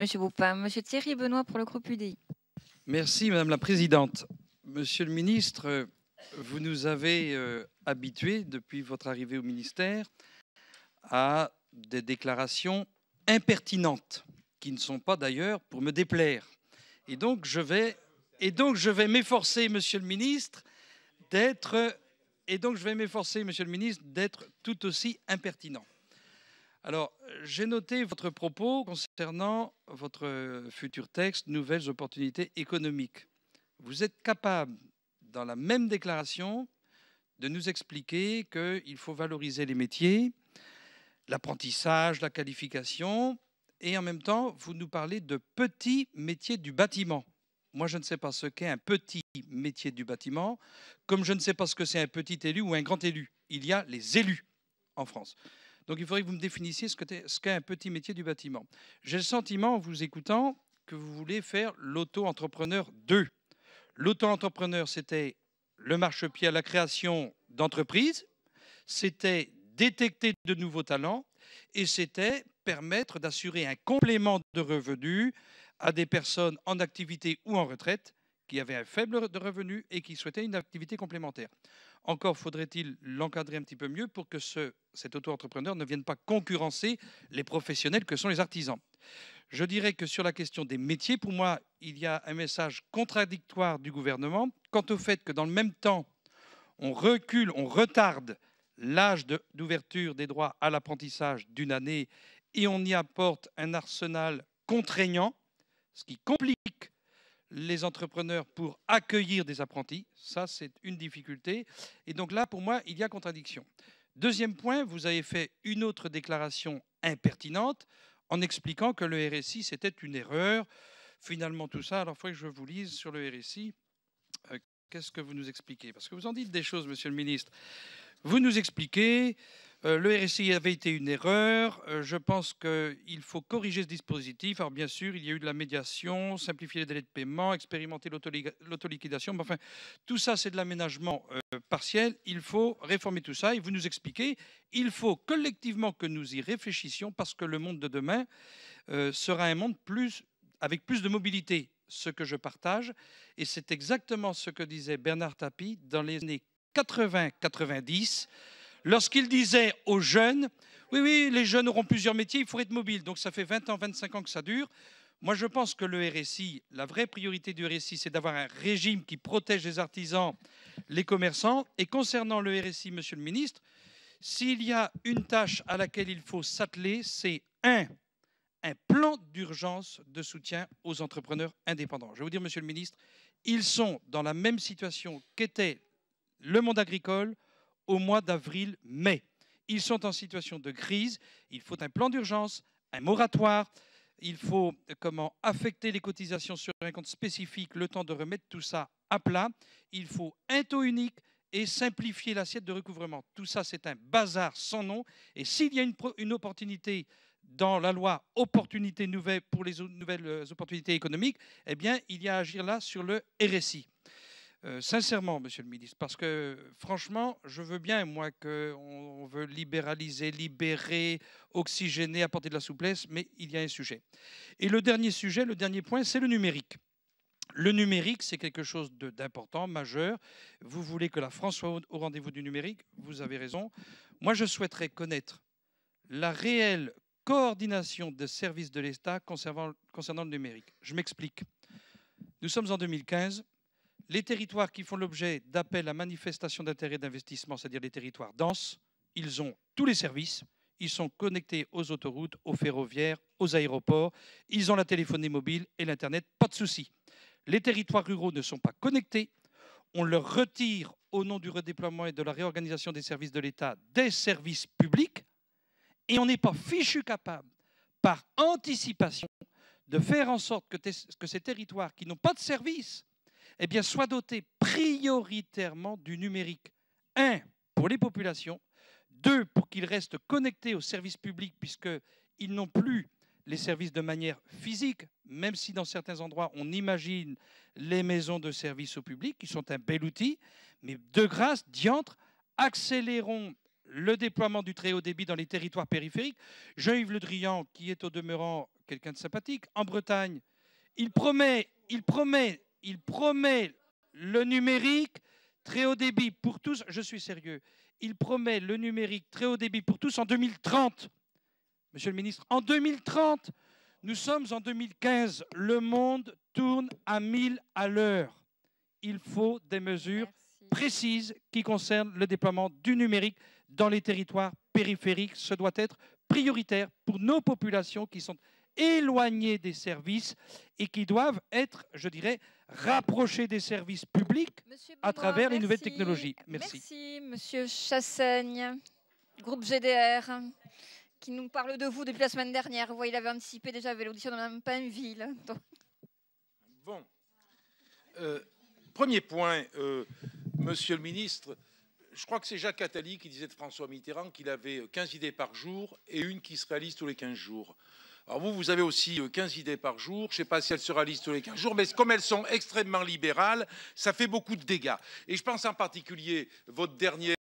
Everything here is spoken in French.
Monsieur Boupin, Monsieur Thierry Benoît pour le groupe UDI. Merci Madame la Présidente. Monsieur le Ministre, vous nous avez habitués depuis votre arrivée au ministère à des déclarations impertinentes, qui ne sont pas d'ailleurs pour me déplaire. Et donc je vais m'efforcer, Monsieur le Ministre, d'être tout aussi impertinent. Alors, j'ai noté votre propos concernant votre futur texte, Nouvelles opportunités économiques. Vous êtes capable, dans la même déclaration, de nous expliquer qu'il faut valoriser les métiers, l'apprentissage, la qualification, et en même temps, vous nous parlez de petits métiers du bâtiment. Moi, je ne sais pas ce qu'est un petit métier du bâtiment, comme je ne sais pas ce que c'est un petit élu ou un grand élu. Il y a les élus en France. Donc il faudrait que vous me définissiez ce qu'est un petit métier du bâtiment. J'ai le sentiment, en vous écoutant, que vous voulez faire l'auto-entrepreneur 2. L'auto-entrepreneur, c'était le marchepied à la création d'entreprises, c'était détecter de nouveaux talents et c'était permettre d'assurer un complément de revenus à des personnes en activité ou en retraite qui avaient un faible revenu et qui souhaitaient une activité complémentaire. Encore faudrait-il l'encadrer un petit peu mieux pour que cet auto-entrepreneur ne vienne pas concurrencer les professionnels que sont les artisans. Je dirais que sur la question des métiers, pour moi, il y a un message contradictoire du gouvernement quant au fait que dans le même temps, on recule, on retarde l'âge d'ouverture des droits à l'apprentissage d'une année et on y apporte un arsenal contraignant, ce qui complique les entrepreneurs pour accueillir des apprentis. Ça, c'est une difficulté. Et donc là, pour moi, il y a contradiction. Deuxième point, vous avez fait une autre déclaration impertinente en expliquant que le RSI, c'était une erreur. Finalement, tout ça, alors il faut que je vous lise sur le RSI. Qu'est-ce que vous nous expliquez? Parce que vous en dites des choses, Monsieur le Ministre. Vous nous expliquez, le RSI avait été une erreur, je pense qu'il faut corriger ce dispositif. Alors bien sûr, il y a eu de la médiation, simplifier les délais de paiement, expérimenter l'autoliquidation, mais enfin, tout ça c'est de l'aménagement partiel, il faut réformer tout ça et vous nous expliquez, il faut collectivement que nous y réfléchissions parce que le monde de demain sera un monde avec plus de mobilité, ce que je partage, et c'est exactement ce que disait Bernard Tapie dans les années 80-90, lorsqu'il disait aux jeunes, oui, les jeunes auront plusieurs métiers, il faut être mobile. Donc ça fait 20 ans, 25 ans que ça dure. Moi, je pense que le RSI, la vraie priorité du RSI, c'est d'avoir un régime qui protège les artisans, les commerçants. Et concernant le RSI, Monsieur le Ministre, s'il y a une tâche à laquelle il faut s'atteler, c'est un plan d'urgence de soutien aux entrepreneurs indépendants. Je vais vous dire, Monsieur le Ministre, ils sont dans la même situation qu'était le monde agricole au mois d'avril-mai. Ils sont en situation de crise. Il faut un plan d'urgence, un moratoire. Il faut affecter les cotisations sur un compte spécifique, le temps de remettre tout ça à plat. Il faut un taux unique et simplifier l'assiette de recouvrement. Tout ça, c'est un bazar sans nom. Et s'il y a une opportunité dans la loi opportunité nouvelle pour les nouvelles opportunités économiques, eh bien, il y a à agir là sur le RSI. Sincèrement, Monsieur le Ministre, parce que franchement, je veux bien, moi, qu'on veut libéraliser, libérer, oxygéner, apporter de la souplesse, mais il y a un sujet. Et le dernier sujet, le dernier point, c'est le numérique. Le numérique, c'est quelque chose d'important, majeur. Vous voulez que la France soit au rendez-vous du numérique, vous avez raison. Moi, je souhaiterais connaître la réelle coordination des services de l'État concernant le numérique. Je m'explique. Nous sommes en 2015. Les territoires qui font l'objet d'appels à manifestation d'intérêt d'investissement, c'est-à-dire les territoires denses, ils ont tous les services. Ils sont connectés aux autoroutes, aux ferroviaires, aux aéroports. Ils ont la téléphonie mobile et l'Internet, pas de souci. Les territoires ruraux ne sont pas connectés. On leur retire, au nom du redéploiement et de la réorganisation des services de l'État, des services publics. Et on n'est pas fichu capable, par anticipation, de faire en sorte que ces territoires qui n'ont pas de services, eh bien, soient dotés prioritairement du numérique. 1, pour les populations. 2, pour qu'ils restent connectés aux services publics, puisqu'ils n'ont plus les services de manière physique, même si dans certains endroits, on imagine les maisons de services au public, qui sont un bel outil. Mais de grâce, diantre, accélérons le déploiement du très haut débit dans les territoires périphériques. Jean-Yves Le Drian, qui est au demeurant quelqu'un de sympathique, en Bretagne. Il promet le numérique très haut débit pour tous. Je suis sérieux. Il promet le numérique très haut débit pour tous en 2030. Monsieur le ministre, en 2030, nous sommes en 2015. Le monde tourne à 1000 à l'heure. Il faut des mesures précises qui concernent le déploiement du numérique dans les territoires périphériques. Ce doit être prioritaire pour nos populations qui sont éloignées des services et qui doivent être, je dirais, rapprochées des services publics à travers les nouvelles technologies. Merci. Merci, Monsieur Chassaigne, groupe GDR, qui nous parle de vous depuis la semaine dernière. Vous voyez, il avait anticipé déjà avec l'audition de Mme Pinville. Donc... Bon. Premier point, Monsieur le ministre, je crois que c'est Jacques Attali qui disait de François Mitterrand qu'il avait 15 idées par jour et une qui se réalise tous les 15 jours. Alors vous avez aussi 15 idées par jour. Je ne sais pas si elles se réalisent tous les 15 jours, mais comme elles sont extrêmement libérales, ça fait beaucoup de dégâts. Et je pense en particulier votre dernier